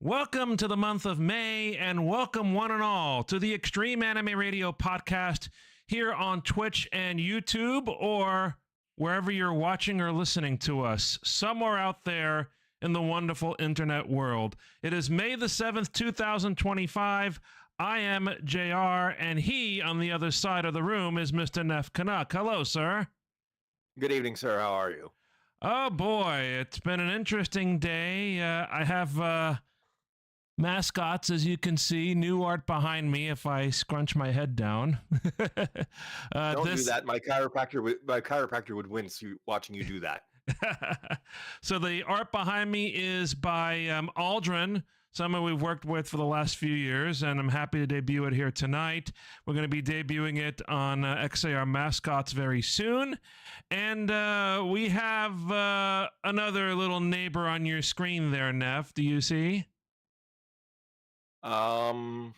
Welcome to the month of May, and welcome one and all to the Extreme Anime Radio podcast here on Twitch and YouTube, or wherever you're watching or listening to us, somewhere out there in the wonderful internet world. It is May the 7th, 2025. I am JR, and he on the other side of the room is Mr. Neff Canuck. Hello, sir. Good evening, sir. How are you? Oh boy, it's been an interesting day. I have mascots, as you can see, new art behind me if I scrunch my head down. Don't do that. My chiropractor would wince watching you do that. So the art behind me is by Aldrin, someone we've worked with for the last few years, and I'm happy to debut it here tonight. We're going to be debuting it on XAR Mascots very soon. And we have another little neighbor on your screen there, Neff. Do you see? I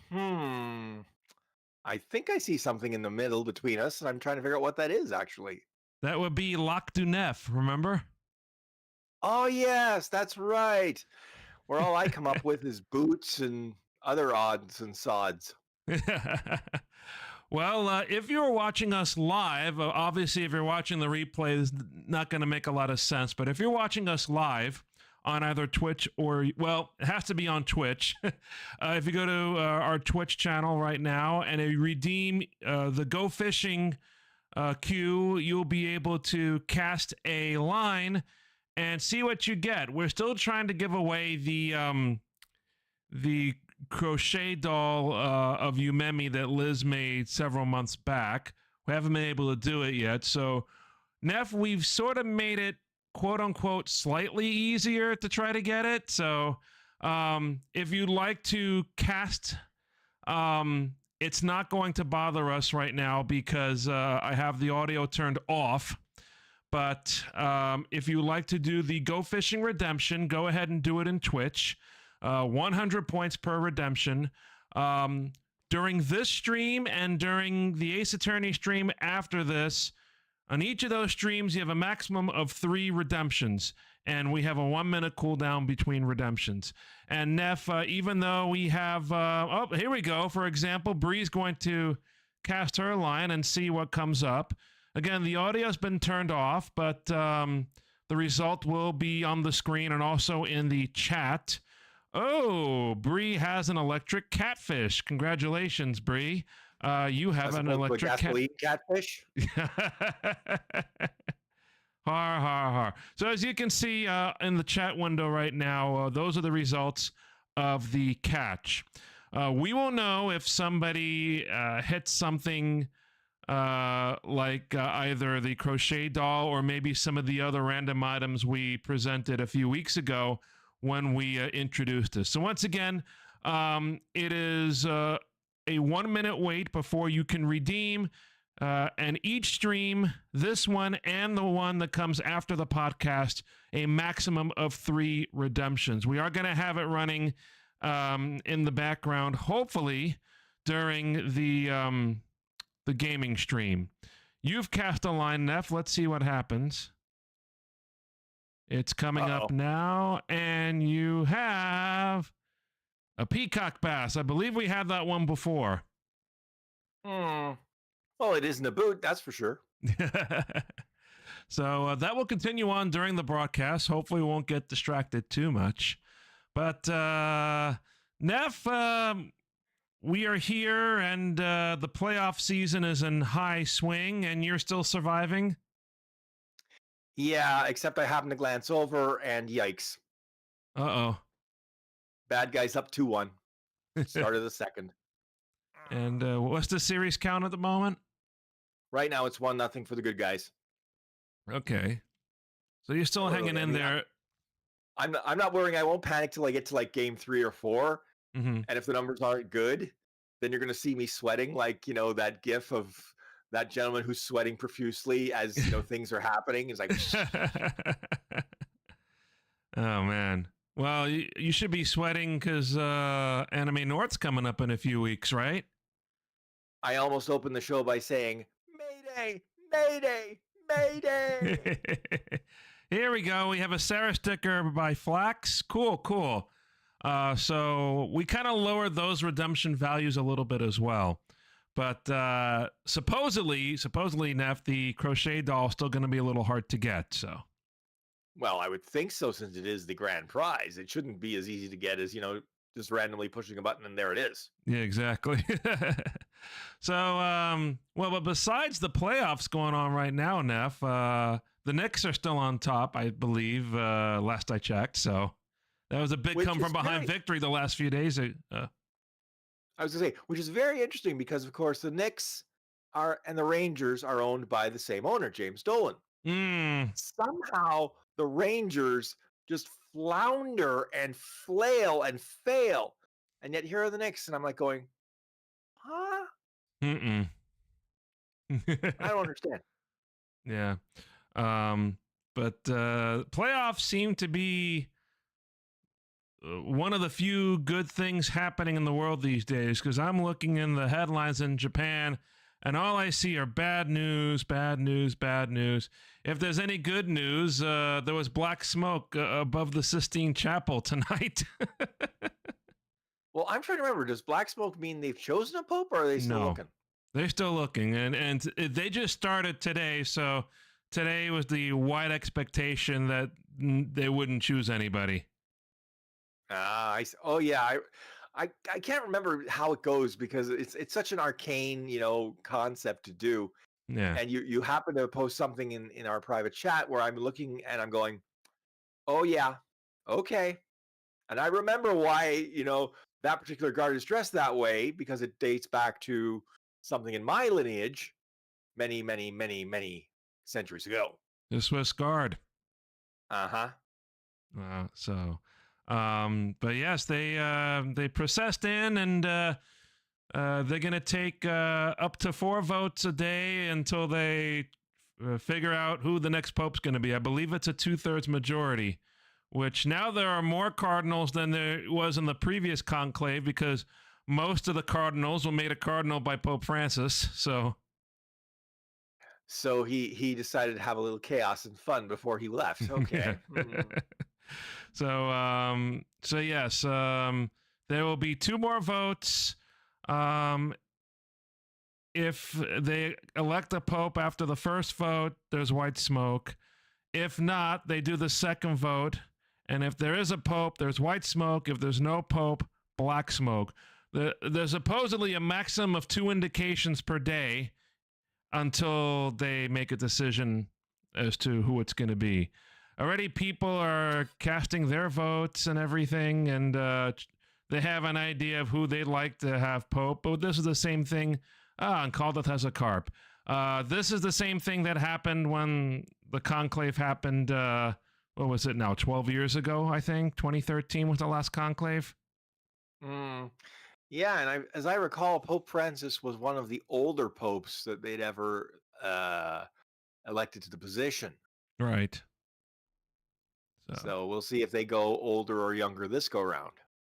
think I see something in the middle between us, and I'm trying to figure out what that is, actually. That would be Lac du Neff, remember? Oh, yes, that's right. Where all I come up with is boots and other odds and sods. Well, if you're watching us live, obviously if you're watching the replay, it's not going to make a lot of sense, but if you're watching us live on either Twitch or, well, it has to be on Twitch. If you go to our Twitch channel right now and you redeem the Go Fishing queue, you'll be able to cast a line and see what you get. We're still trying to give away the crochet doll of Yumemi that Liz made several months back. We haven't been able to do it yet. So, Neff, we've sort of made it quote unquote slightly easier to try to get it. So if you'd like to cast, it's not going to bother us right now because I have the audio turned off. But if you like to do the Go Fishing Redemption, go ahead and do it in Twitch. 100 points per redemption. During this stream and during the Ace Attorney stream after this, on each of those streams, you have a maximum of 3 redemptions, and we have a 1-minute cooldown between redemptions. And Neff, even though we have, oh, here we go. For example, Bree's going to cast her line and see what comes up. Again, the audio's been turned off, but the result will be on the screen and also in the chat. Oh, Bree has an electric catfish. Congratulations, Bree. You have an electric catfish. Har, har, har. So as you can see in the chat window right now, those are the results of the catch. We will know if somebody hits something like either the crochet doll or maybe some of the other random items we presented a few weeks ago when we introduced this. So once again, it is a 1-minute wait before you can redeem, and each stream, this one and the one that comes after the podcast, a maximum of 3 redemptions. We are going to have it running in the background, hopefully during the gaming stream. You've cast a line, Neff. Let's see what happens. It's coming up now, and you have a peacock bass. I believe we had that one before. Well, it isn't a boot, that's for sure. So that will continue on during the broadcast. Hopefully we won't get distracted too much. But Neff, we are here, and the playoff season is in high swing, and you're still surviving? Yeah, except I happened to glance over, and yikes. Uh-oh. Bad guys up 2-1. Start of the second. And what's the series count at the moment? Right now, it's 1-0 for the good guys. Okay. So you're still hanging in there. I'm not worrying. I won't panic till I get to like game 3 or 4. Mm-hmm. And if the numbers aren't good, then you're going to see me sweating like, you know, that gif of that gentleman who's sweating profusely as, you know, things are happening. It's like, oh, man. Well, you should be sweating because Anime North's coming up in a few weeks, right? I almost opened the show by saying, Mayday, Mayday, Mayday. Here we go. We have a Sarah sticker by Flax. Cool, cool. So we kind of lowered those redemption values a little bit as well. But supposedly, Neff, the crochet doll is still going to be a little hard to get. So, Well, I would think so, since it is the grand prize. It shouldn't be as easy to get as, just randomly pushing a button and there it is. yeah, exactly. So, well, but besides the playoffs going on right now, Neff, the Knicks are still on top, I believe, last I checked. So that was a big come from behind victory the last few days. I was going to say, which is very interesting because, of course, the Knicks and the Rangers are owned by the same owner, James Dolan. Somehow the Rangers just flounder and flail and fail. And yet here are the Knicks. And I'm like going, huh? I don't understand. Yeah. But playoffs seem to be one of the few good things happening in the world these days, because I'm looking in the headlines in Japan and all I see are bad news, bad news, bad news. If there's any good news, there was black smoke above the Sistine Chapel tonight. Well, I'm trying to remember, does black smoke mean they've chosen a pope, or are they still looking? They're still looking, and they just started today, so today was the wide expectation that they wouldn't choose anybody. Oh yeah, I can't remember how it goes because it's such an arcane, concept to do. Yeah. And you happen to post something in our private chat where I'm looking and I'm going, oh yeah, okay. And I remember why, that particular guard is dressed that way, because it dates back to something in my lineage many, many, many, many centuries ago. The Swiss Guard. Uh-huh. But yes, they processed in, and they're going to take up to 4 votes a day until they figure out who the next pope's going to be. I believe it's a 2/3 majority, which now there are more cardinals than there was in the previous conclave, because most of the cardinals were made a cardinal by Pope Francis. So he decided to have a little chaos and fun before he left. Okay. So yes, there will be 2 more votes. If they elect a pope after the first vote, there's white smoke. If not, they do the second vote. And if there is a pope, there's white smoke. If there's no pope, black smoke. There's supposedly a maximum of 2 indications per day until they make a decision as to who it's going to be. Already people are casting their votes and everything, and they have an idea of who they'd like to have pope. But this is the same thing. And Caldeth has a carp. This is the same thing that happened when the conclave happened. What was it now? 12 years ago, I think. 2013 was the last conclave. Yeah, and as I recall, Pope Francis was one of the older popes that they'd ever elected to the position. Right. So we'll see if they go older or younger this go round.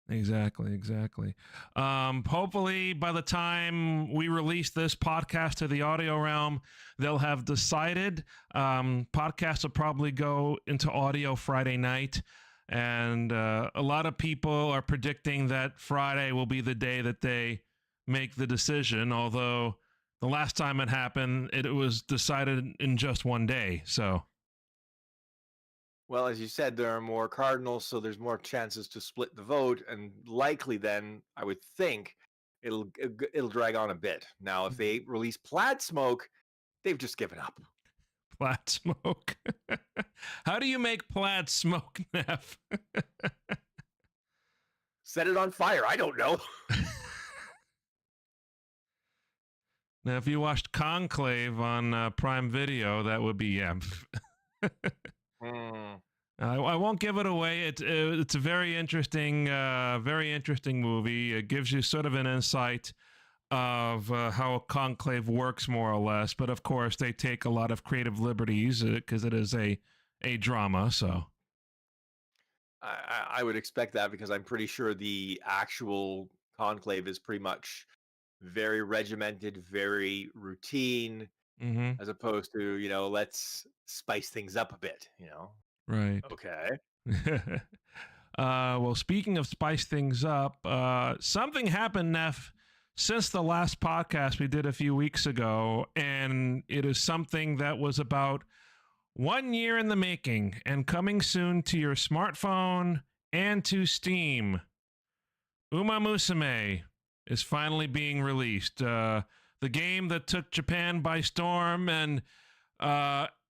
Exactly. Hopefully by the time we release this podcast to the audio realm, they'll have decided. Podcasts will probably go into audio Friday night. And a lot of people are predicting that Friday will be the day that they make the decision. Although the last time it happened, it was decided in just one day. So. Well, as you said, there are more cardinals, so there's more chances to split the vote, and likely then, I would think, it'll drag on a bit. Now, if they release plaid smoke, they've just given up. Plaid smoke? How do you make plaid smoke, Neff? Set it on fire. I don't know. Now, if you watched Conclave on Prime Video, that would be, yeah. I won't give it away. It's a very interesting movie. It gives you sort of an insight of how a conclave works, more or less. But of course, they take a lot of creative liberties because it is a drama. So I would expect that, because I'm pretty sure the actual conclave is pretty much very regimented, very routine. As opposed to, let's spice things up a bit, Right. Okay. Well, speaking of spice things up, something happened, Neff, since the last podcast we did a few weeks ago, and it is something that was about 1 year in the making and coming soon to your smartphone and to Steam. Musume is finally being released. The game that took Japan by storm and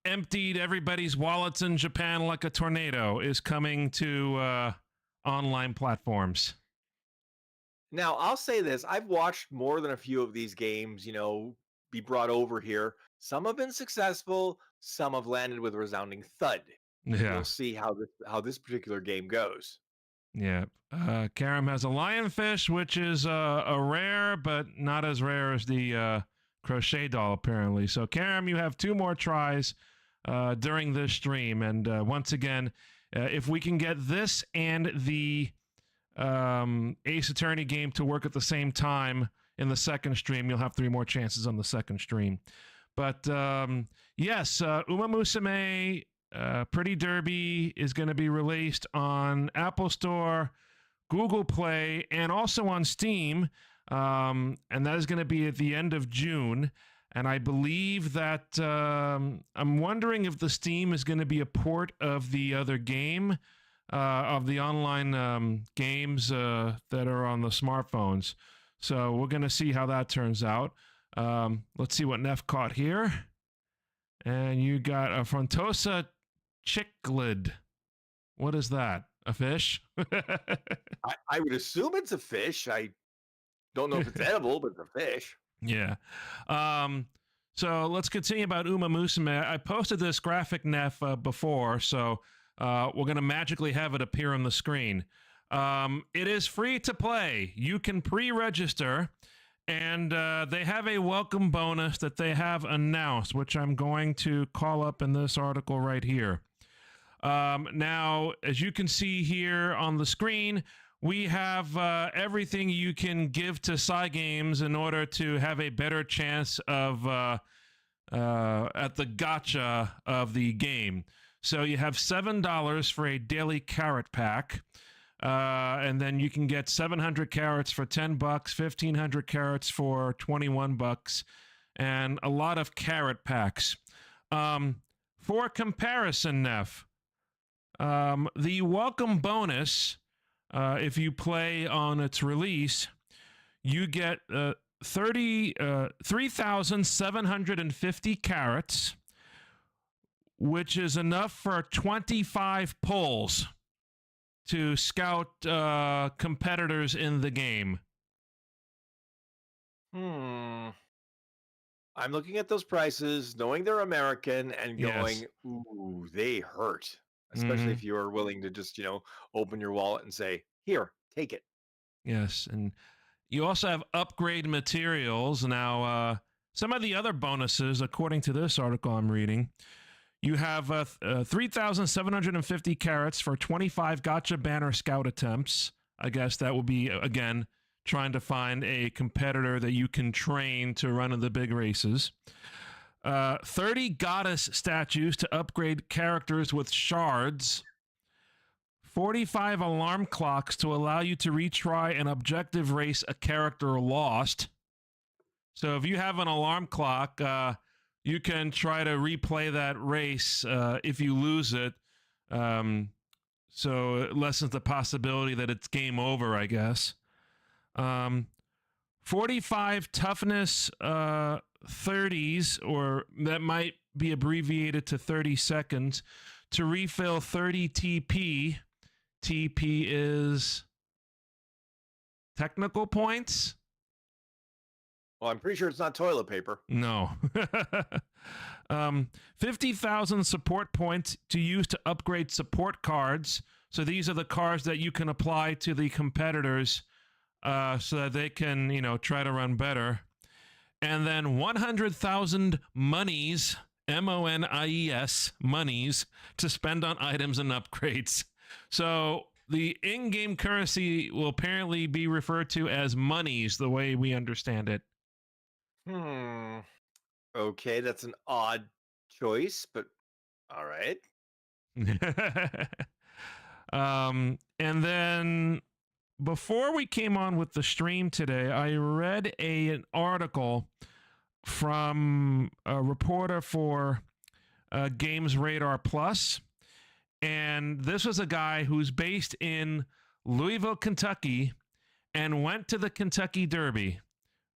emptied everybody's wallets in Japan like a tornado is coming to online platforms. Now, I'll say this. I've watched more than a few of these games, be brought over here. Some have been successful. Some have landed with a resounding thud. Yeah. We'll see how this particular game goes. Yeah. Karam has a lionfish, which is a rare, but not as rare as the crochet doll, apparently. So, Karam, you have 2 more tries during this stream. And once again, if we can get this and the Ace Attorney game to work at the same time in the second stream, you'll have 3 more chances on the second stream. But yes, Musume Pretty Derby is going to be released on Apple Store, Google Play, and also on Steam. And that is going to be at the end of June. And I believe that I'm wondering if the Steam is going to be a port of the other game, of the online games that are on the smartphones. So we're going to see how that turns out. Let's see what Neff caught here. And you got a Frontosa cichlid. What is that? A fish? I would assume it's a fish. I don't know if it's edible, but it's a fish. Yeah. So let's continue about Musume. I posted this graphic, Neff, before, so we're going to magically have it appear on the screen. It is free to play. You can pre-register, and they have a welcome bonus that they have announced, which I'm going to call up in this article right here. Now, as you can see here on the screen, we have everything you can give to Cygames in order to have a better chance of at the gotcha of the game. So you have $7 for a daily carrot pack, and then you can get 700 carrots for $10, 1,500 carrots for $21, and a lot of carrot packs. For comparison, Neff, the welcome bonus, if you play on its release, you get 3,750 carrots, which is enough for 25 pulls to scout competitors in the game. I'm looking at those prices, knowing they're American, and going, Yes. Ooh, they hurt. Especially if you are willing to just, open your wallet and say, here, take it. Yes, and you also have upgrade materials. Now, some of the other bonuses, according to this article I'm reading, you have 3,750 carrots for 25 gotcha banner scout attempts. I guess that will be, again, trying to find a competitor that you can train to run in the big races. 30 goddess statues to upgrade characters with shards. 45 alarm clocks to allow you to retry an objective race a character lost. So if you have an alarm clock, you can try to replay that race if you lose it. So it lessens the possibility that it's game over, I guess. 45 toughness 30s, or that might be abbreviated to 30 seconds, to refill 30 TP. TP is technical points? Well, I'm pretty sure it's not toilet paper. No. 50,000 support points to use to upgrade support cards. So these are the cards that you can apply to the competitors so that they can, try to run better. And then 100,000 monies, MONIES, monies, to spend on items and upgrades. So the in-game currency will apparently be referred to as monies, the way we understand it. Okay, that's an odd choice, but all right. And then before we came on with the stream today, I read an article from a reporter for Games Radar Plus. And this was a guy who's based in Louisville, Kentucky, and went to the Kentucky Derby,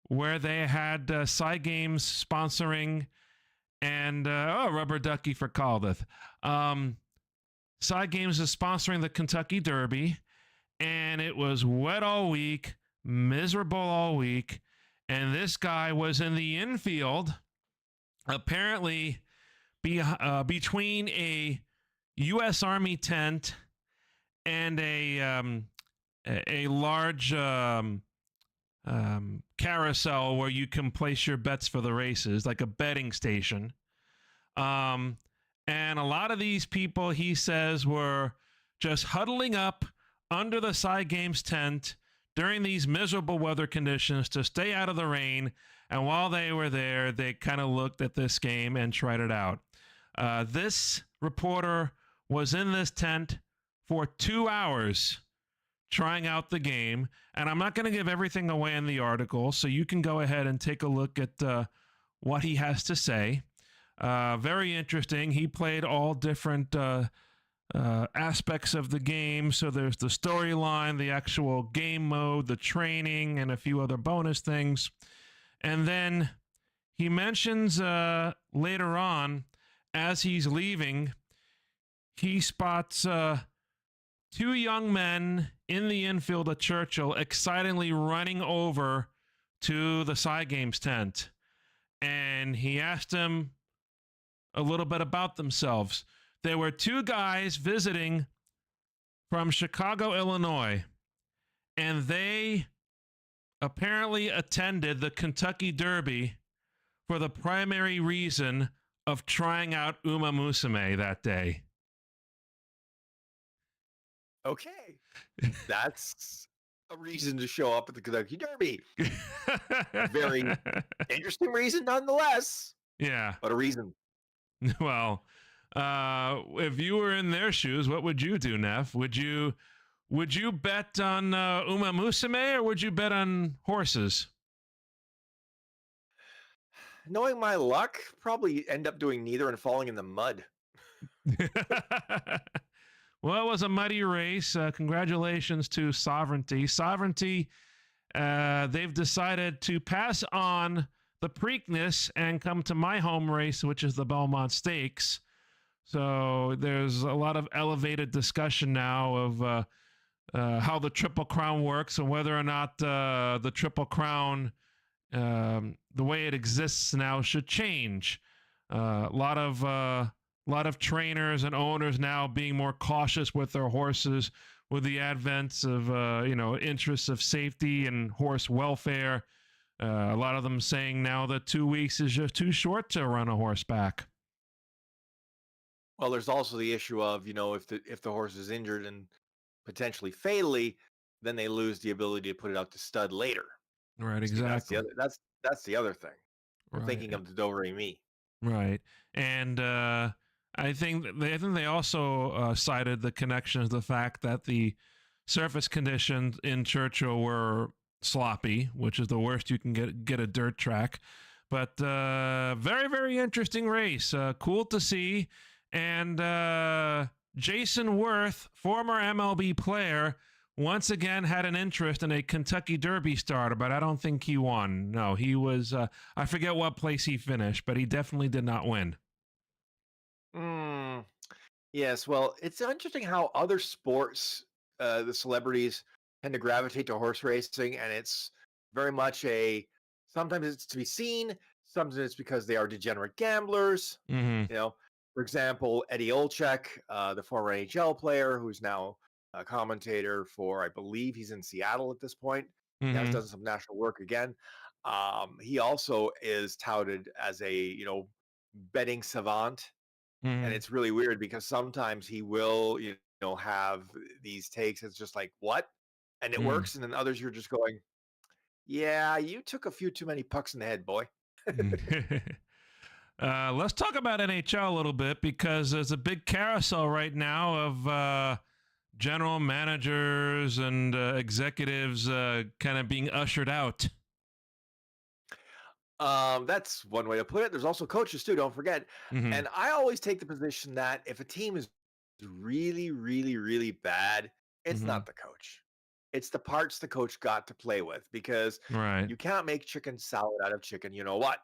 where they had Side Games sponsoring, and Rubber Ducky for Caldeth. Side Games is sponsoring the Kentucky Derby, and it was wet all week, miserable all week, and this guy was in the infield, apparently between a U.S. Army tent and a large carousel where you can place your bets for the races, like a betting station. And a lot of these people, he says, were just huddling up under the Side Games tent during these miserable weather conditions to stay out of the rain. And while they were there, they kind of looked at this game and tried it out. This reporter was in this tent for 2 hours trying out the game. And I'm not going to give everything away in the article, so you can go ahead and take a look at what he has to say. Very interesting. He played all different aspects of the game. So there's the storyline, the actual game mode, the training, and a few other bonus things. And then he mentions later on, as he's leaving, he spots two young men in the infield at Churchill excitedly running over to the Side Games tent. And he asked them a little bit about themselves. There were two guys visiting from Chicago, Illinois, and they apparently attended the Kentucky Derby for the primary reason of trying out Uma Musume that day. Okay. That's a reason to show up at the Kentucky Derby. A very interesting reason nonetheless. Yeah. But a reason. Well, if you were in their shoes, what would you do, Neff? Would you bet on Uma Musume, or would you bet on horses? Knowing my luck, probably end up doing neither and falling in the mud. Well, it was a muddy race. Congratulations to Sovereignty. Sovereignty, they've decided to pass on the Preakness and come to my home race, which is the Belmont Stakes. So there's a lot of elevated discussion now of how the Triple Crown works and whether or not the Triple Crown, the way it exists now, should change. A lot of trainers and owners now being more cautious with their horses with the advent of interests of safety and horse welfare. A lot of them saying now that 2 weeks is just too short to run a horse back. Well, there's also the issue of, if the horse is injured and potentially fatally, then they lose the ability to put it out to stud later. Right, exactly. That's the other thing. We're Right. thinking of the Do-Re-Mi. Right, and I think they also cited the connection of the fact that the surface conditions in Churchill were sloppy, which is the worst you can get a dirt track. But very, very interesting race. Cool to see. And Jason Worth, former MLB player, once again had an interest in a Kentucky Derby starter, but I don't think he won. No, he was, I forget what place he finished, but he definitely did not win. Yes, well, it's interesting how other sports, the celebrities tend to gravitate to horse racing, and it's very much sometimes it's to be seen, sometimes it's because they are degenerate gamblers. Mm-hmm. For example, Eddie Olczyk, the former NHL player, who's now a commentator for, I believe he's in Seattle at this point. Mm-hmm. He has done some national work again. He also is touted as a, betting savant. Mm-hmm. And it's really weird because sometimes he will, have these takes. It's just like, what? And it works. And then others, you're just going, yeah, you took a few too many pucks in the head, boy. Let's talk about NHL a little bit, because there's a big carousel right now of general managers and executives kind of being ushered out. That's one way to put it. There's also coaches too, don't forget. Mm-hmm. And I always take the position that if a team is really, really, really bad, it's Mm-hmm. not the coach. It's the parts the coach got to play with, because Right. you can't make chicken salad out of chicken, you know what?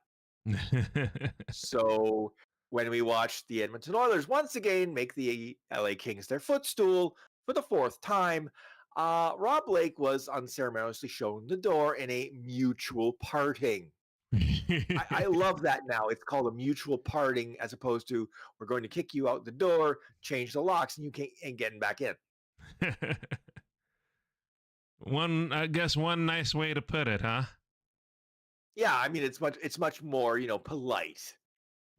So when we watched the Edmonton Oilers once again make the LA Kings their footstool for the fourth time, Rob Blake was unceremoniously shown the door in a mutual parting. I love that now. It's called a mutual parting, as opposed to we're going to kick you out the door, change the locks, and you ain't getting back in. I guess one nice way to put it, huh? Yeah, I mean it's much more, polite.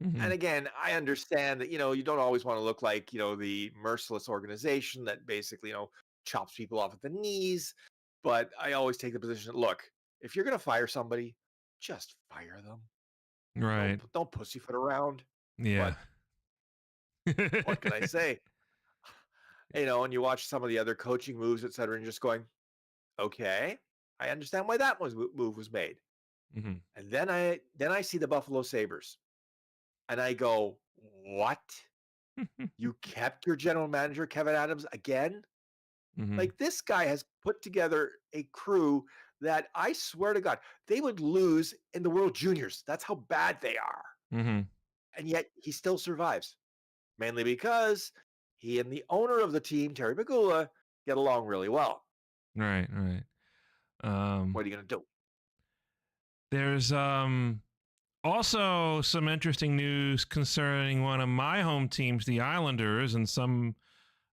Mm-hmm. And again, I understand that, you don't always want to look like, the merciless organization that basically, chops people off at the knees. But I always take the position that, look, if you're going to fire somebody, just fire them. Right. Don't pussyfoot around. Yeah. But what can I say? And you watch some of the other coaching moves, et cetera, and just going, okay, I understand why that move was made. Mm-hmm. And then I see the Buffalo Sabres, and I go, what? You kept your general manager, Kevin Adams, again? Mm-hmm. Like, this guy has put together a crew that I swear to God, they would lose in the World Juniors. That's how bad they are. Mm-hmm. And yet he still survives, mainly because he and the owner of the team, Terry Pegula, get along really well. Right. What are you going to do? There's also some interesting news concerning one of my home teams, the Islanders, and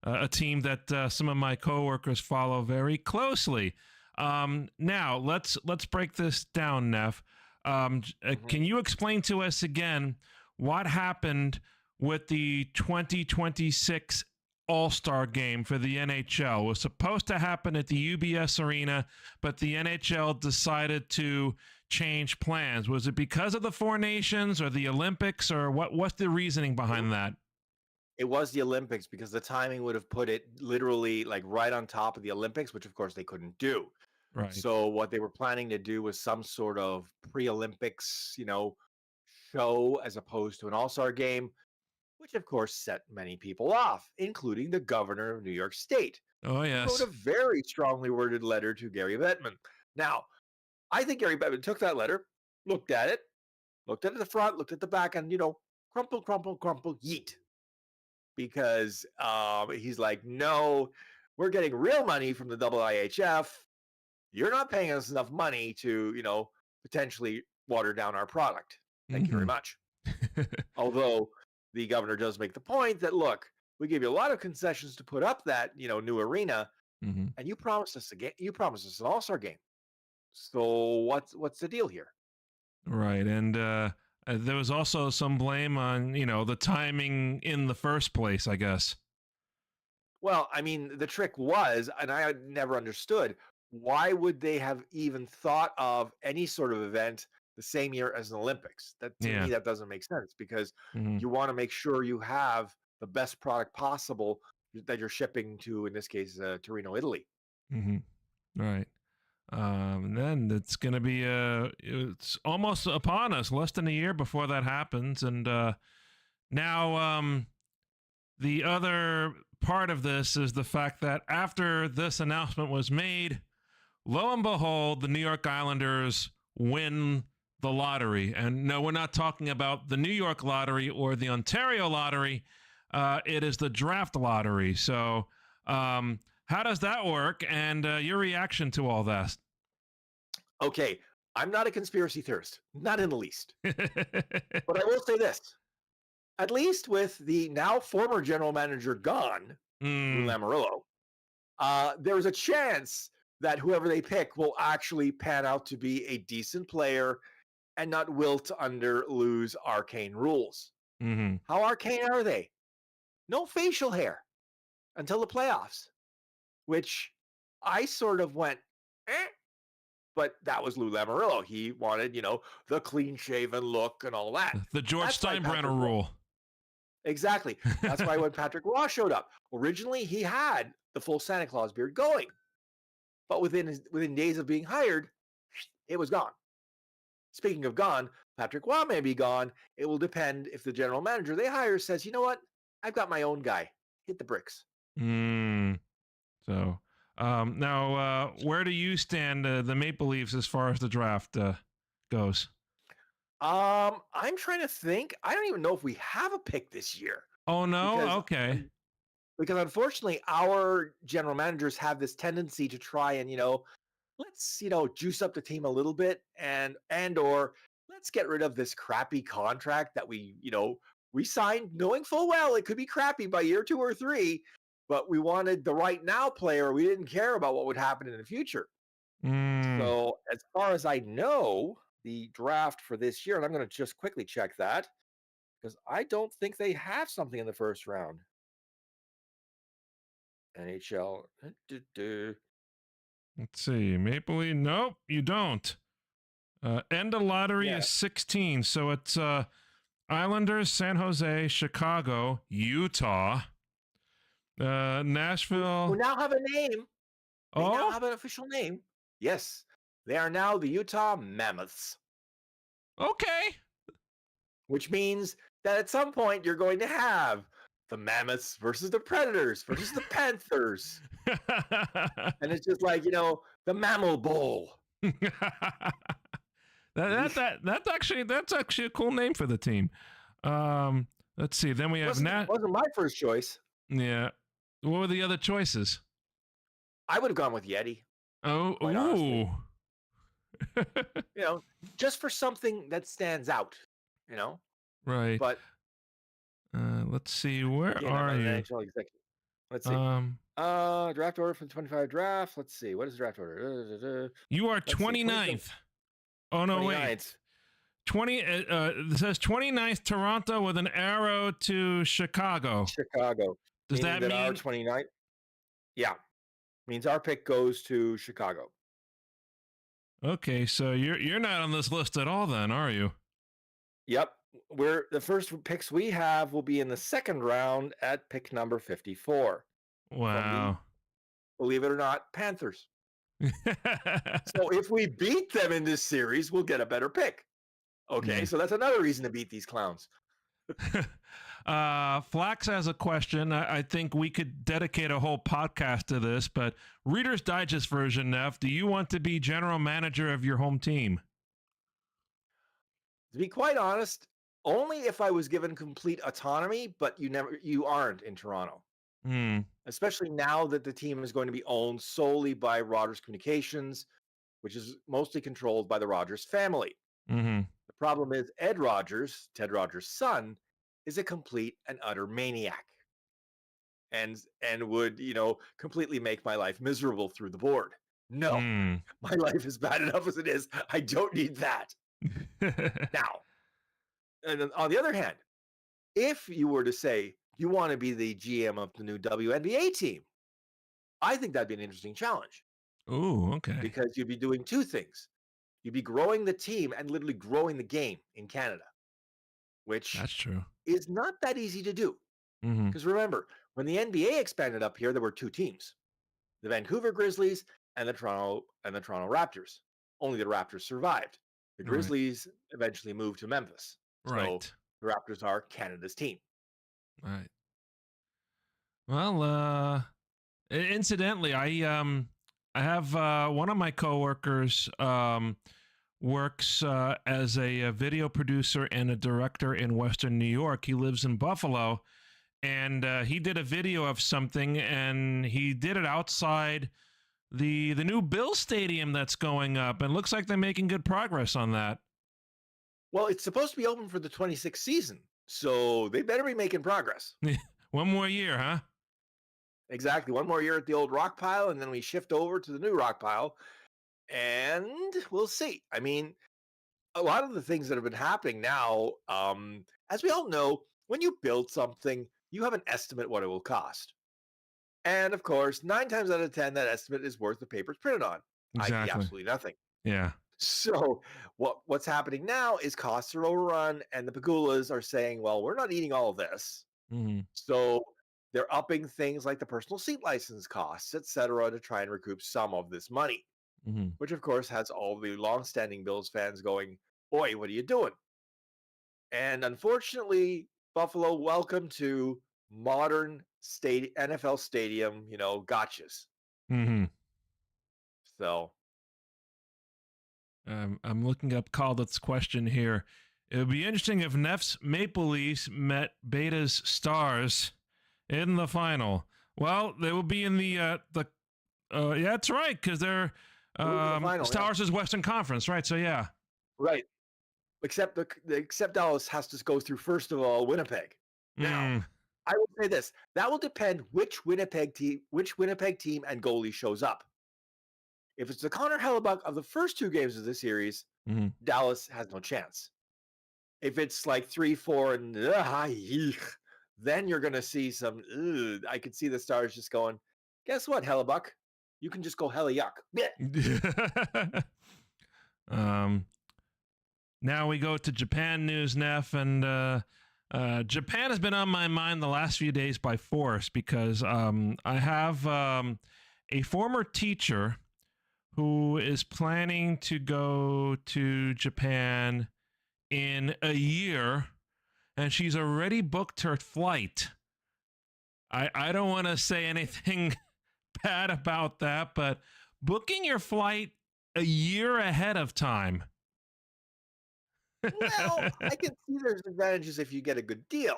a team that some of my coworkers follow very closely. Now let's break this down, Neff. Can you explain to us again what happened with the 2026 All-Star game for the NHL? It was supposed to happen at the UBS Arena, but the NHL decided to change plans. Was it because of the Four Nations or the Olympics, or what's the reasoning behind that? It was the Olympics, because the timing would have put it literally like right on top of the Olympics, which of course they couldn't do. Right. So what they were planning to do was some sort of pre-Olympics, show, as opposed to an all-star game, which of course set many people off, including the governor of New York State. Oh, He wrote yes. a very strongly worded letter to Gary Bettman. Now, I think Gary Bettman took that letter, looked at it the front, looked at the back, and, crumple, crumple, crumple, yeet. Because he's like, no, we're getting real money from the IIHF. You're not paying us enough money to, potentially water down our product. Thank you very much. Although the governor does make the point that, look, we gave you a lot of concessions to put up that, new arena, and you promised us an all-star game. So what's the deal here? Right. And there was also some blame on, the timing in the first place, I guess. Well, I mean, the trick was, and I never understood, why would they have even thought of any sort of event the same year as an Olympics? To me, that doesn't make sense, because you want to make sure you have the best product possible that you're shipping to, in this case, Torino, Italy. Right. And then it's going to be it's almost upon us, less than a year before that happens. And now the other part of this is the fact that after this announcement was made, lo and behold, the New York Islanders win the lottery. And no, we're not talking about the New York lottery or the Ontario lottery. It is the draft lottery. So how does that work? And your reaction to all that? Okay, I'm not a conspiracy theorist, not in the least. But I will say this. At least with the now former general manager gone, Lou Lamoriello, there's a chance that whoever they pick will actually pan out to be a decent player and not wilt under Lou's arcane rules. How arcane are they? No facial hair until the playoffs, which I sort of went, eh. But that was Lou Lamoriello. He wanted, the clean-shaven look and all that. The George Steinbrenner rule. Exactly. That's why when Patrick Roy showed up, originally he had the full Santa Claus beard going. But within days of being hired, it was gone. Speaking of gone, Patrick Waugh may be gone. It will depend if the general manager they hire says, you know what, I've got my own guy. Hit the bricks. So now, where do you stand, the Maple Leafs, as far as the draft goes? I'm trying to think. I don't even know if we have a pick this year. Oh no, because, okay. Because unfortunately, our general managers have this tendency to try and let's juice up the team a little bit or let's get rid of this crappy contract that we signed knowing full well it could be crappy by year 2 or 3, but we wanted the right now player. We didn't care about what would happen in the future. So as far as I know, the draft for this year, and I'm going to just quickly check that because I don't think they have something in the first round. NHL. Let's see. Maple Leaf. Nope, you don't. End of lottery is 16. So it's Islanders, San Jose, Chicago, Utah, Nashville. Who now have a name. They now have an official name. Yes. They are now the Utah Mammoths. Okay. Which means that at some point you're going to have the Mammoths versus the Predators versus the Panthers. And it's just like, the Mammal Bowl. That's actually a cool name for the team. Let's see. Then we have wasn't my first choice. Yeah. What were the other choices? I would have gone with Yeti. Oh, ooh. Just for something that stands out, Right. But let's see. Where are you? Let's see. Draft order for the 25 draft. Let's see. What is the draft order? You are 29th. Oh, no, 29th. Wait. 20. It says 29th Toronto with an arrow to Chicago. Does that mean our 29th? Yeah. Means our pick goes to Chicago. Okay, so you're not on this list at all then, are you? Yep. The first picks we have will be in the second round at pick number 54. Wow. Believe it or not, Panthers. So if we beat them in this series, we'll get a better pick. Okay, so that's another reason to beat these clowns. Flax has a question. I think we could dedicate a whole podcast to this, but Reader's Digest version, Neff, do you want to be general manager of your home team? To be quite honest, only if I was given complete autonomy, but you aren't in Toronto. Especially now that the team is going to be owned solely by Rogers Communications, which is mostly controlled by the Rogers family. The problem is Ed Rogers, Ted Rogers' son, is a complete and utter maniac and would, completely make my life miserable through the board. No, my life is bad enough as it is. I don't need that. Now, and on the other hand, if you were to say you want to be the GM of the new WNBA team, I think that'd be an interesting challenge. Oh, okay. Because you'd be doing two things. You'd be growing the team and literally growing the game in Canada, which that's true. Is not that easy to do. Because remember, when the NBA expanded up here, there were two teams: the Vancouver Grizzlies and the Toronto Raptors. Only the Raptors survived. The Grizzlies eventually moved to Memphis. So the Raptors are Canada's team. Right. Well, incidentally, I have one of my coworkers works as a video producer and a director in Western New York. He lives in Buffalo, and he did a video of something, and he did it outside the new Bill Stadium that's going up, and looks like they're making good progress on that. Well, it's supposed to be open for the 26th season, so they better be making progress. One more year, huh? Exactly. One more year at the old rock pile, and then we shift over to the new rock pile, and we'll see. I mean, a lot of the things that have been happening now, as we all know, when you build something, you have an estimate what it will cost. And of course, 9 times out of 10, that estimate is worth the paper it's printed on. Exactly. Absolutely nothing. Yeah. So what's happening now is costs are overrun, and the Pagulas are saying, well, we're not eating all of this. So they're upping things like the personal seat license costs, etc., to try and recoup some of this money, Mm-hmm. which of course has all the long-standing Bills fans going, boy, what are you doing? And unfortunately, Buffalo, welcome to modern NFL stadium, gotchas. Mm-hmm. So I'm looking up Caldett's question here. It would be interesting if Neff's Maple Leafs met Beta's Stars in the final. Well, they will be in the yeah, that's right, because they're final, Stars is Western Conference, right? So yeah, right. Except Dallas has to go through first of all Winnipeg. Now, I will say this: that will depend which Winnipeg team and goalie shows up. If it's the Connor Hellebuck of the first two games of the series, Dallas has no chance. If it's like 3-4 and then you're going to see some. I could see the Stars just going, guess what, Hellebuck? You can just go hella yuck. Now we go to Japan news, Neff, and Japan has been on my mind the last few days by force because I have a former teacher who is planning to go to Japan in a year, and she's already booked her flight. I don't want to say anything bad about that, but booking your flight a year ahead of time. Well, I can see there's advantages if you get a good deal.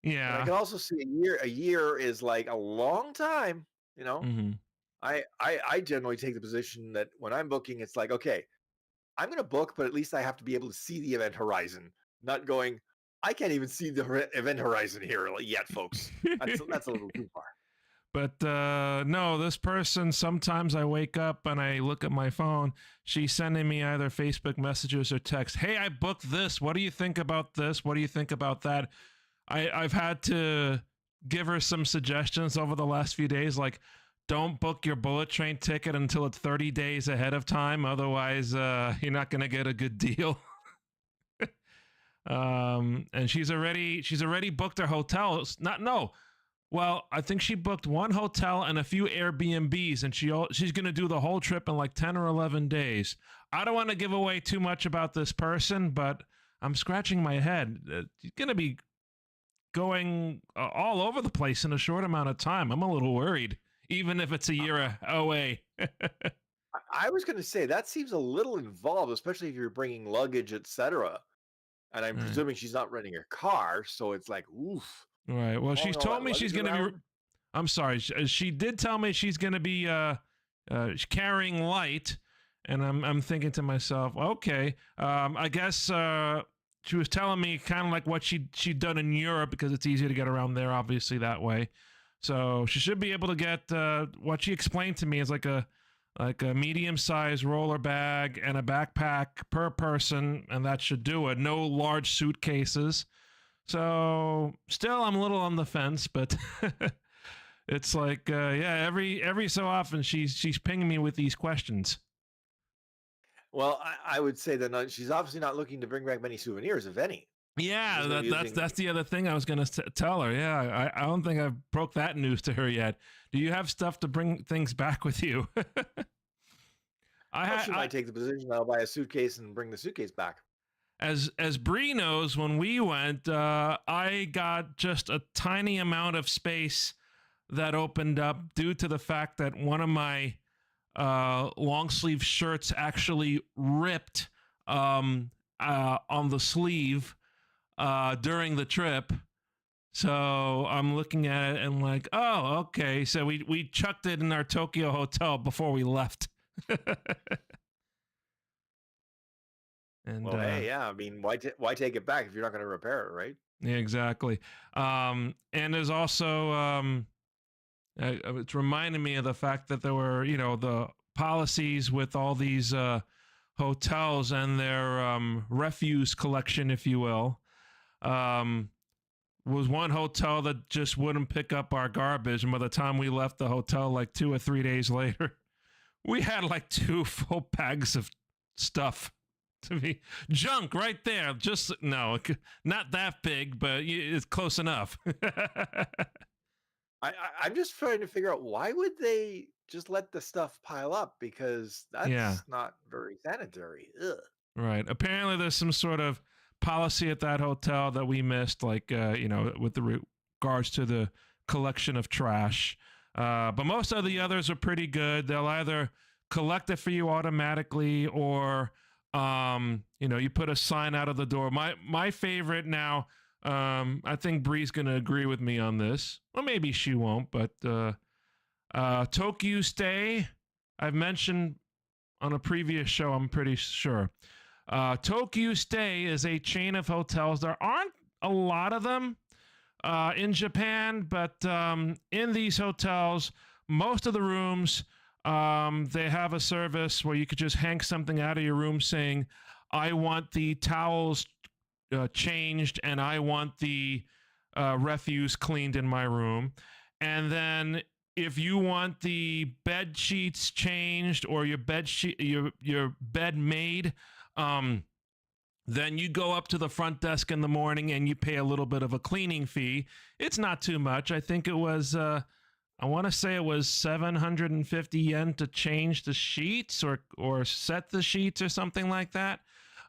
Yeah. But I can also see a year is like a long time, I generally take the position that when I'm booking, it's like, okay, I'm going to book, but at least I have to be able to see the event horizon, not going, I can't even see the event horizon here yet, folks. That's a little too far. But no, this person, sometimes I wake up and I look at my phone. She's sending me either Facebook messages or text. Hey, I booked this. What do you think about this? What do you think about that? I've had to give her some suggestions over the last few days, like don't book your bullet train ticket until it's 30 days ahead of time. Otherwise, you're not going to get a good deal. And she's already booked her hotels. Well, I think she booked one hotel and a few Airbnbs, and she's going to do the whole trip in like 10 or 11 days. I don't want to give away too much about this person, but I'm scratching my head. She's going to be going all over the place in a short amount of time. I'm a little worried, even if it's a year away. I was going to say, that seems a little involved, especially if you're bringing luggage, etc. And I'm presuming she's not renting her car, so it's like, oof. Right. Well, she's told me she's going to be. I'm sorry. She did tell me she's going to be carrying light, and I'm thinking to myself, okay. I guess she was telling me kind of like what she'd done in Europe because it's easier to get around there, obviously that way. So she should be able to get what she explained to me is like a medium-sized roller bag and a backpack per person, and that should do it. No large suitcases. So still, I'm a little on the fence, but it's like, yeah, every so often she's pinging me with these questions. Well, I would say that she's obviously not looking to bring back many souvenirs, if any. Yeah, that's the other thing I was going to tell her. Yeah, I don't think I've broke that news to her yet. Do you have stuff to bring things back with you? She might take the position, I'll buy a suitcase and bring the suitcase back. As Bree knows, when we went, I got just a tiny amount of space that opened up due to the fact that one of my long sleeve shirts actually ripped on the sleeve during the trip. So I'm looking at it and like, oh, okay. So we chucked it in our Tokyo hotel before we left. And, well, hey, yeah. I mean, why take it back if you're not going to repair it, right? Yeah, exactly. And there's also it's reminding me of the fact that there were, the policies with all these hotels and their refuse collection, if you will. Was one hotel that just wouldn't pick up our garbage, and by the time we left the hotel, like 2 or 3 days later, we had like 2 full bags of stuff. To me, junk right there. Just no, not that big, but it's close enough. I'm just trying to figure out why would they just let the stuff pile up because Yeah. that's not very sanitary. Ugh. Right. Apparently, there's some sort of policy at that hotel that we missed, like, with the regards to the collection of trash. But most of the others are pretty good. They'll either collect it for you automatically or, you put a sign out of the door. My favorite now, I think Bree's going to agree with me on this. Well, maybe she won't, but Tokyo Stay, I've mentioned on a previous show, I'm pretty sure. Tokyo Stay is a chain of hotels. There aren't a lot of them in Japan, but in these hotels, most of the rooms, they have a service where you could just hang something out of your room saying, I want the towels changed and I want the refuse cleaned in my room. And then if you want the bed sheets changed or your bed made, then you go up to the front desk in the morning and you pay a little bit of a cleaning fee. It's not too much. I think it was, I want to say it was 750 yen to change the sheets or set the sheets or something like that.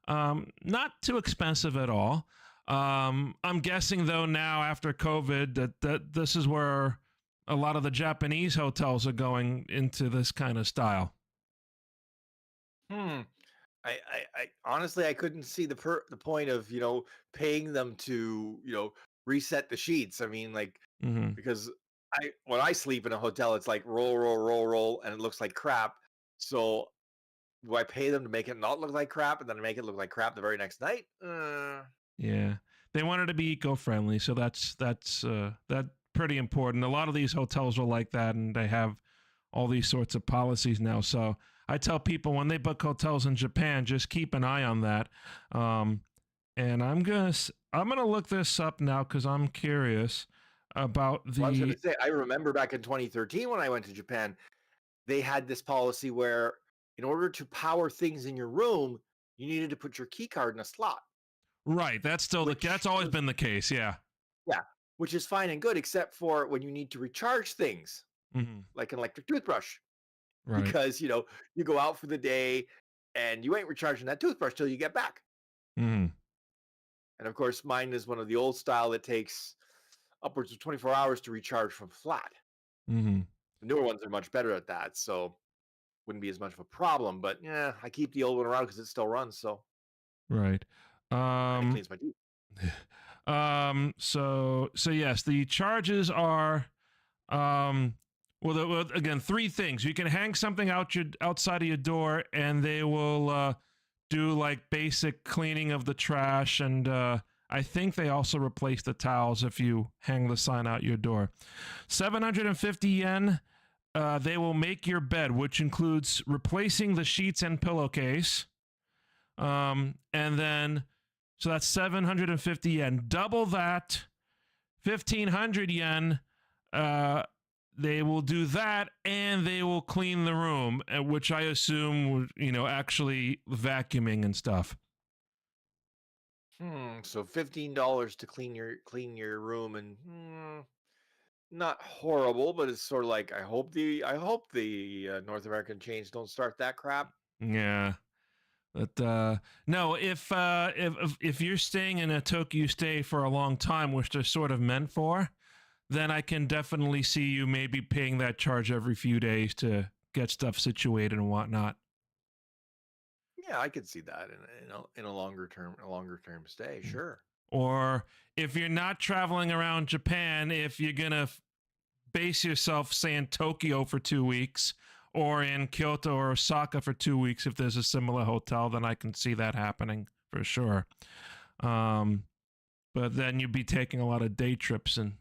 Not too expensive at all. I'm guessing though now after COVID that this is where a lot of the Japanese hotels are going into this kind of style. I honestly I couldn't see the point of paying them to reset the sheets. I mean because when I sleep in a hotel it's like roll and it looks like crap. So do I pay them to make it not look like crap and then make it look like crap the very next night? Yeah, they wanted to be eco-friendly, so that's pretty important. A lot of these hotels are like that, and they have all these sorts of policies now. So I tell people when they book hotels in Japan, just keep an eye on that. And I'm gonna look this up now because I'm curious about the. Well, I was going to say I remember back in 2013 when I went to Japan, they had this policy where in order to power things in your room, you needed to put your key card in a slot. Right, that's still that's always been the case. Yeah, which is fine and good, except for when you need to recharge things, like an electric toothbrush. Right. Because you go out for the day and you ain't recharging that toothbrush till you get back. And of course, mine is one of the old style that takes upwards of 24 hours to recharge from flat. The newer ones are much better at that, so wouldn't be as much of a problem. But yeah, I keep the old one around because it still runs. So right. and it cleans my teeth. So yes, the charges are well, again, three things. You can hang something outside of your door and they will do like basic cleaning of the trash, and I think they also replace the towels if you hang the sign out your door. 750 yen. They will make your bed, which includes replacing the sheets and pillowcase. And then so that's 750 yen. Double that, 1,500 yen. They will do that, and they will clean the room, which I assume, actually vacuuming and stuff. So $15 to clean your room, and not horrible, but it's sort of like I hope the North American chains don't start that crap. Yeah. But no, if you're staying in a Tokyo Stay for a long time, which they're sort of meant for, then I can definitely see you maybe paying that charge every few days to get stuff situated and whatnot. Yeah, I could see that in a longer term stay, sure. Or if you're not traveling around Japan, if you're gonna base yourself, say, in Tokyo for 2 weeks, or in Kyoto or Osaka for 2 weeks, if there's a similar hotel, then I can see that happening for sure. But then you'd be taking a lot of day trips in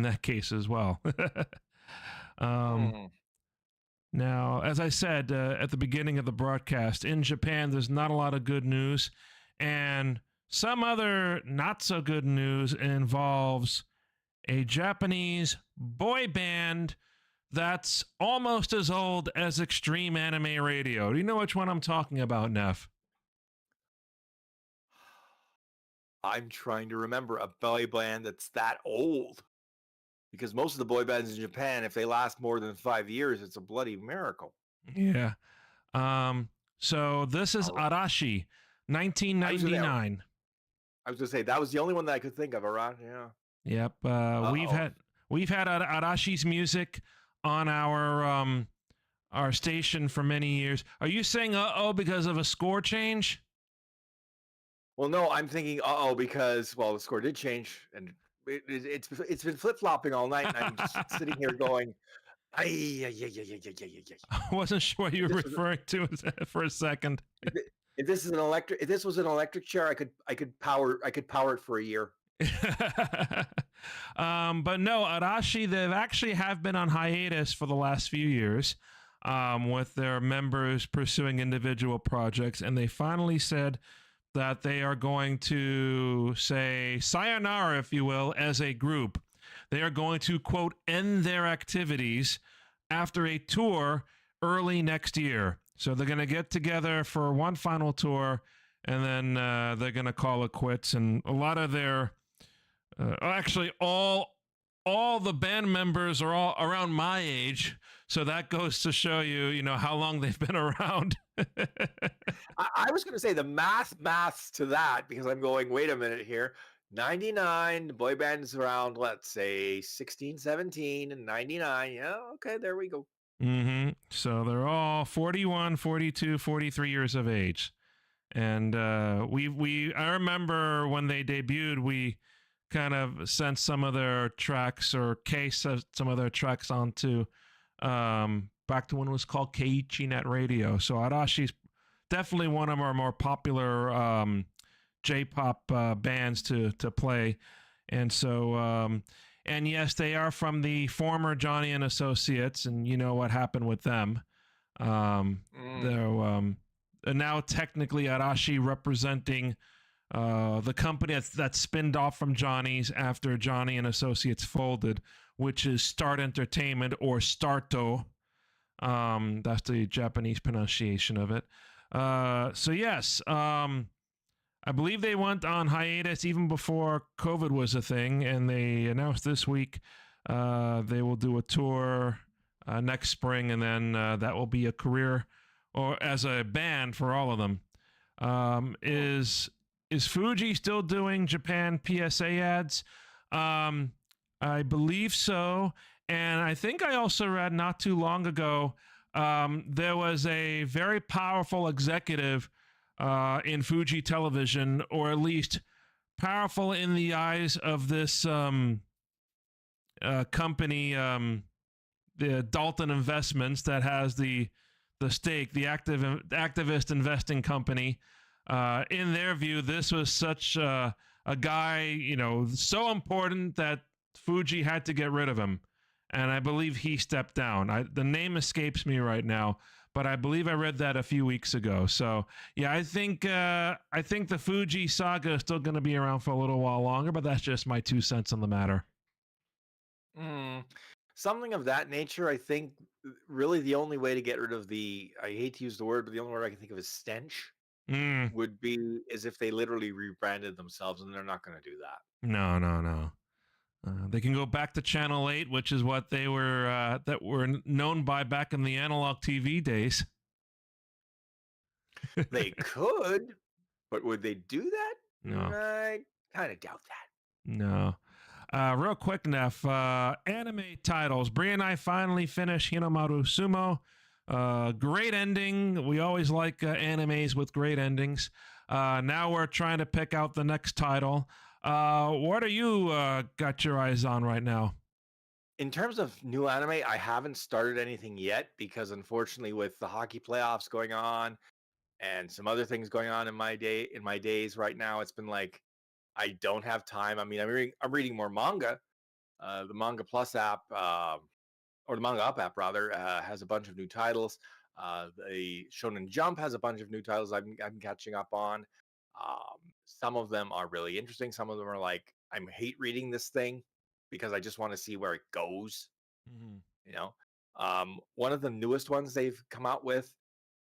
that case as well. Now, as I said at the beginning of the broadcast, in Japan, there's not a lot of good news. And some other not so good news involves a Japanese boy band that's almost as old as Extreme Anime Radio. Do you know which one I'm talking about, Neff? I'm trying to remember a boy band that's that old. because most of the boy bands in Japan, if they last more than 5 years, it's a bloody miracle. Yeah. So this is Arashi, 1999. I was gonna say that was the only one that I could think of. Arashi, yeah. Yep. We've had Arashi's music on our station for many years. Are you saying because of a score change? Well, no, I'm thinking because the score did change, and it's been flip flopping all night, and I'm just sitting here going, I wasn't sure what you were referring to for a second. If this was an electric chair, I could power it for a year. But no, Arashi, they've actually have been on hiatus for the last few years, with their members pursuing individual projects, and they finally said that they are going to say sayonara, if you will, as a group. They are going to, quote, end their activities after a tour early next year. So they're going to get together for one final tour, and then they're going to call it quits. And a lot of their, actually all the band members are all around my age. So that goes to show you, how long they've been around. I was going to say the maths to that, because I'm going, wait a minute here. 99, the boy band is around, let's say 16, 17, and 99. Yeah, okay, there we go. Mm-hmm. So they're all 41, 42, 43 years of age. And I remember when they debuted, we kind of sent some of their tracks, or case some of their tracks onto back to when it was called Keiichi Net Radio. So Arashi's definitely one of our more popular J-pop bands to play. And so and yes, they are from the former Johnny and Associates, and you know what happened with them. They're now technically Arashi representing the company that spinned off from Johnny's after Johnny and Associates folded, which is Start Entertainment, or Starto. That's the Japanese pronunciation of it. So yes, I believe they went on hiatus even before COVID was a thing, and they announced this week they will do a tour next spring, and then that will be a career, or as a band, for all of them. Is Fuji still doing Japan PSA ads? I believe so, and I think I also read not too long ago there was a very powerful executive in Fuji Television, or at least powerful in the eyes of this company, the Dalton Investments, that has the stake, the activist investing company. In their view, this was such a guy, so important that Fuji had to get rid of him. And I believe he stepped down. The name escapes me right now, but I believe I read that a few weeks ago. So yeah, I think the Fuji saga is still going to be around for a little while longer, but that's just my 2 cents on the matter. Something of that nature. I think really the only way to get rid of I hate to use the word, but the only word I can think of is stench would be as if they literally rebranded themselves, and they're not going to do that. No. They can go back to Channel 8, which is what they were known by back in the analog TV days. They could, but would they do that? No. I kind of doubt that. No. Real quick, Neff, anime titles. Brie and I finally finished Hinomaru Sumo. Great ending. We always like animes with great endings. Now we're trying to pick out the next title. What are you got your eyes on right now? In terms of new anime, I haven't started anything yet, because unfortunately with the hockey playoffs going on and some other things going on in my days right now, it's been like I don't have time. I mean, I'm reading more manga. The Manga Plus app, or the Manga Up app rather, has a bunch of new titles. The Shonen Jump has a bunch of new titles I'm catching up on. Some of them are really interesting. Some of them are like, I hate reading this thing because I just want to see where it goes. One of the newest ones they've come out with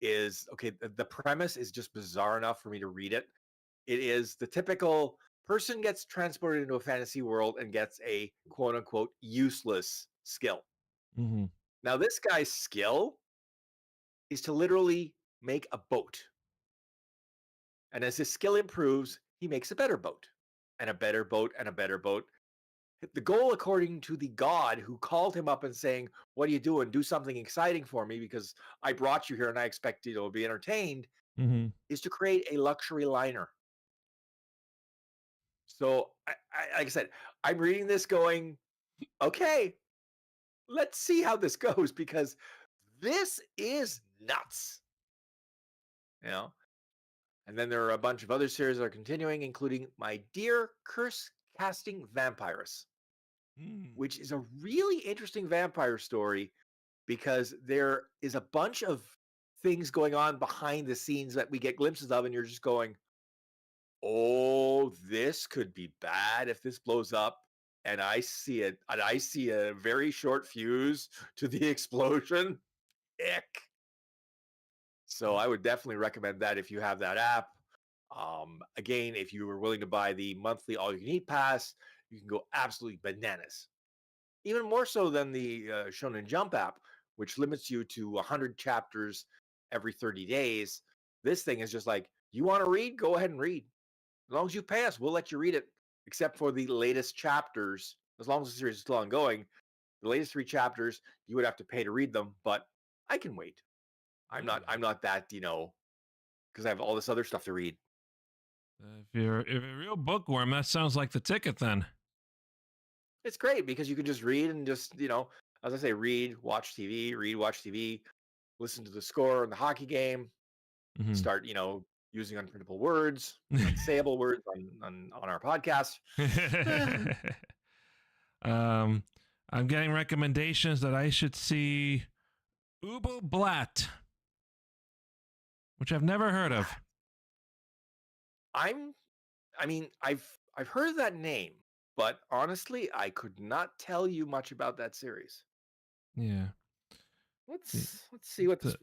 is, okay, the premise is just bizarre enough for me to read it. It is the typical person gets transported into a fantasy world and gets a quote unquote useless skill. Mm-hmm. Now, this guy's skill is to literally make a boat. And as his skill improves, he makes a better boat and a better boat and a better boat. The goal, according to the god who called him up and saying, "What are you doing? Do something exciting for me because I brought you here and I expect you to be entertained," Mm-hmm. is to create a luxury liner. So, like I said, I'm reading this going, okay, let's see how this goes because this is nuts. You know? And then there are a bunch of other series that are continuing, including My Dear Curse Casting Vampiress, which is a really interesting vampire story because there is a bunch of things going on behind the scenes that we get glimpses of, and you're just going, oh, this could be bad if this blows up. And I see it, and I see a very short fuse to the explosion. Ick. So I would definitely recommend that if you have that app. Again, if you were willing to buy the monthly all-you-can-eat pass, you can go absolutely bananas. Even more so than the Shonen Jump app, which limits you to 100 chapters every 30 days. This thing is just like, you want to read? Go ahead and read. As long as you pay us, we'll let you read it, except for the latest chapters. As long as the series is still ongoing, the latest 3 chapters, you would have to pay to read them, but I can wait. I'm not that, because I have all this other stuff to read. If you're a real bookworm, that sounds like the ticket then. It's great because you can just read and just, as I say, read, watch TV, listen to the score in the hockey game, start, using unprintable words, unsayable words on our podcast. I'm getting recommendations that I should see Ubo Blatt, which I've never heard of. I've heard of that name, but honestly, I could not tell you much about that series. Yeah. Let's see what this,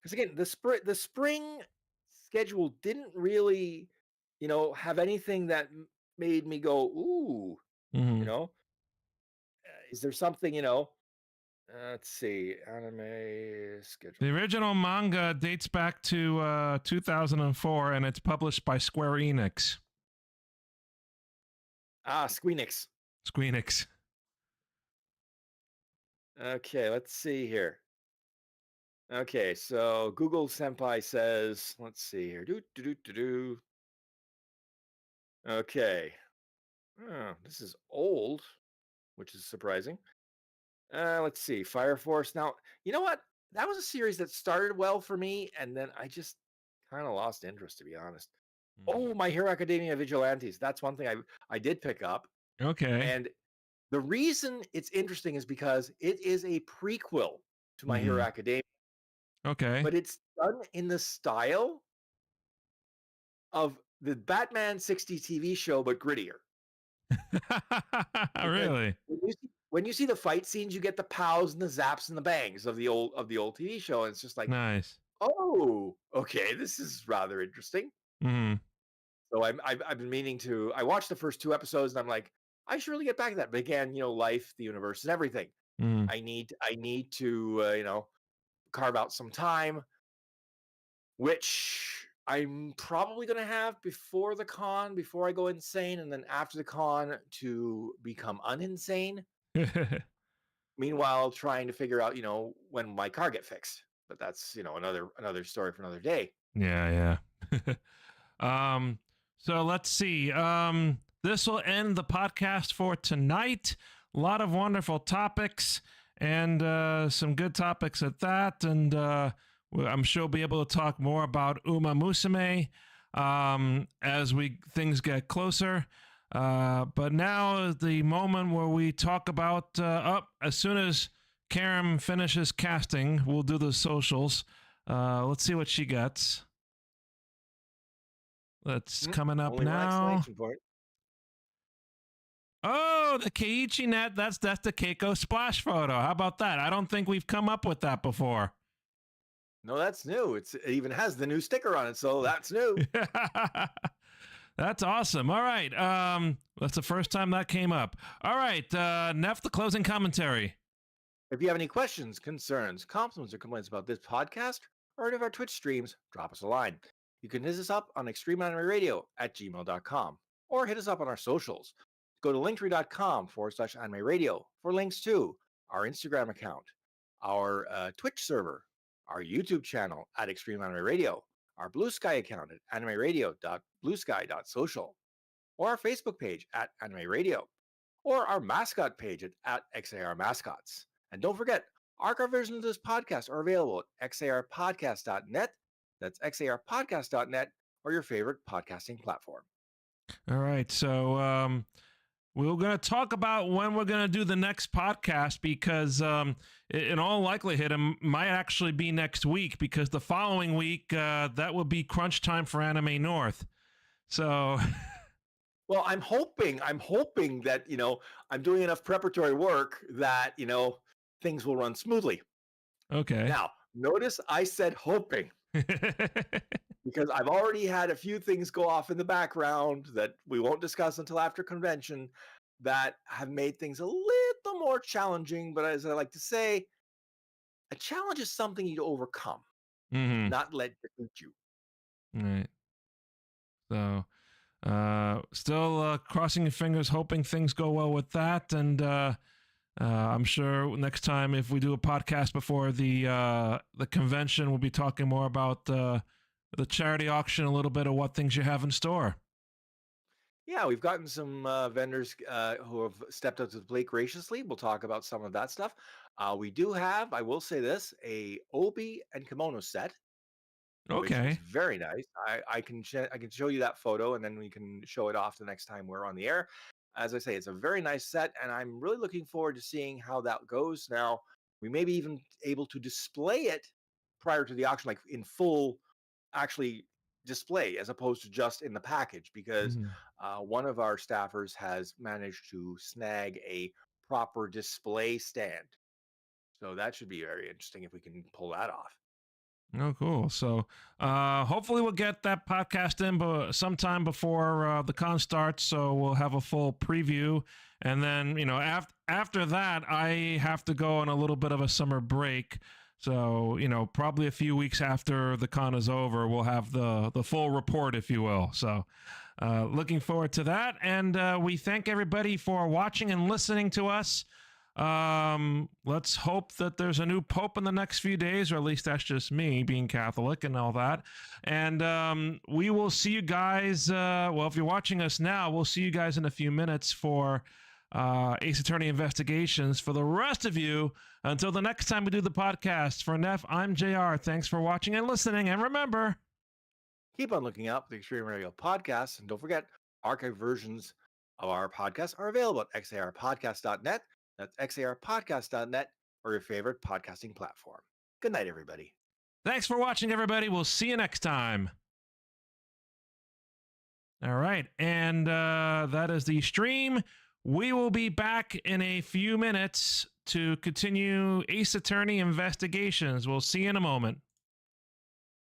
because again, the spring schedule didn't really, have anything that made me go, ooh, is there something, let's see, anime schedule. The original manga dates back to 2004, and it's published by Square Enix. Squeenix. Squeenix. Okay, let's see here. Okay, so Google Senpai says, let's see here. Okay. Oh, this is old, which is surprising. Let's see. Fire Force. Now, you know what? That was a series that started well for me, and then I just kind of lost interest, to be honest. Oh, My Hero Academia Vigilantes. That's one thing I did pick up. Okay. And the reason it's interesting is because it is a prequel to My Hero Academia. Okay. But it's done in the style of the Batman 60 TV show, but grittier. Really? When you see the fight scenes, you get the pows and the zaps and the bangs of the old TV show, and it's just like, nice. Oh, okay, this is rather interesting. So I've been meaning to. I watched the first 2 episodes, and I'm like, I should really get back to that. But again, life, the universe, and everything. I need to carve out some time, which I'm probably going to have before the con, before I go insane, and then after the con to become uninsane. Meanwhile, trying to figure out, when my car get fixed. But that's, another story for another day. Yeah. So let's see. This will end the podcast for tonight. A lot of wonderful topics and some good topics at that. And I'm sure we'll be able to talk more about Musume as things get closer. But now is the moment where we talk about as soon as Karen finishes casting, we'll do the socials. Let's see what she gets. That's coming up now. Oh, the Keiichi net. That's the Keiko splash photo. How about that? I don't think we've come up with that before. No, that's new. It even has the new sticker on it, so that's new. That's awesome. All right. That's the first time that came up. All right. Neff, the closing commentary. If you have any questions, concerns, compliments, or complaints about this podcast or any of our Twitch streams, drop us a line. You can hit us up on extremeanimeradio@gmail.com or hit us up on our socials. Go to linktree.com/anime radio for links to our Instagram account, our Twitch server, our YouTube channel at Extreme Anime Radio, our Blue Sky account at animeradio.bluesky.social, or our Facebook page at Anime Radio, or our mascot page at XAR Mascots. And don't forget, archive versions of this podcast are available at xarpodcast.net. That's xarpodcast.net or your favorite podcasting platform. All right. So we're going to talk about when we're going to do the next podcast because in all likelihood, it might actually be next week because the following week, that will be crunch time for Anime North. So... Well, I'm hoping that, I'm doing enough preparatory work that, things will run smoothly. Okay. Now, notice I said hoping because I've already had a few things go off in the background that we won't discuss until after convention that have made things a little more challenging. But as I like to say, a challenge is something you overcome, not let defeat you. Right. So... still crossing your fingers, hoping things go well with that. And I'm sure next time, if we do a podcast before the convention, we'll be talking more about the charity auction, a little bit of what things you have in store. Yeah, we've gotten some vendors who have stepped up to the plate graciously. We'll talk about some of that stuff. We do have, I will say this, a obi and kimono set. Okay. Which is very nice. I can show you that photo and then we can show it off the next time we're on the air. As I say, it's a very nice set and I'm really looking forward to seeing how that goes. Now, we may be even able to display it prior to the auction, like in full actually display as opposed to just in the package because one of our staffers has managed to snag a proper display stand. So that should be very interesting if we can pull that off. Oh, cool. So hopefully we'll get that podcast in sometime before the con starts. So we'll have a full preview. And then, after that, I have to go on a little bit of a summer break. So, probably a few weeks after the con is over, we'll have the full report, if you will. So looking forward to that. And we thank everybody for watching and listening to us. Let's hope that there's a new pope in the next few days, or at least that's just me being Catholic and all that. And we will see you guys. Well, if you're watching us now, we'll see you guys in a few minutes for Ace Attorney Investigations. For the rest of you, until the next time we do the podcast, for Neff, I'm JR. Thanks for watching and listening. And remember, keep on looking out for the Extreme Radio Podcast. And don't forget, archive versions of our podcasts are available at xarpodcast.net. That's xarpodcast.net or your favorite podcasting platform. Good night, everybody. Thanks for watching, everybody. We'll see you next time. All right. And that is the stream. We will be back in a few minutes to continue Ace Attorney Investigations. We'll see you in a moment.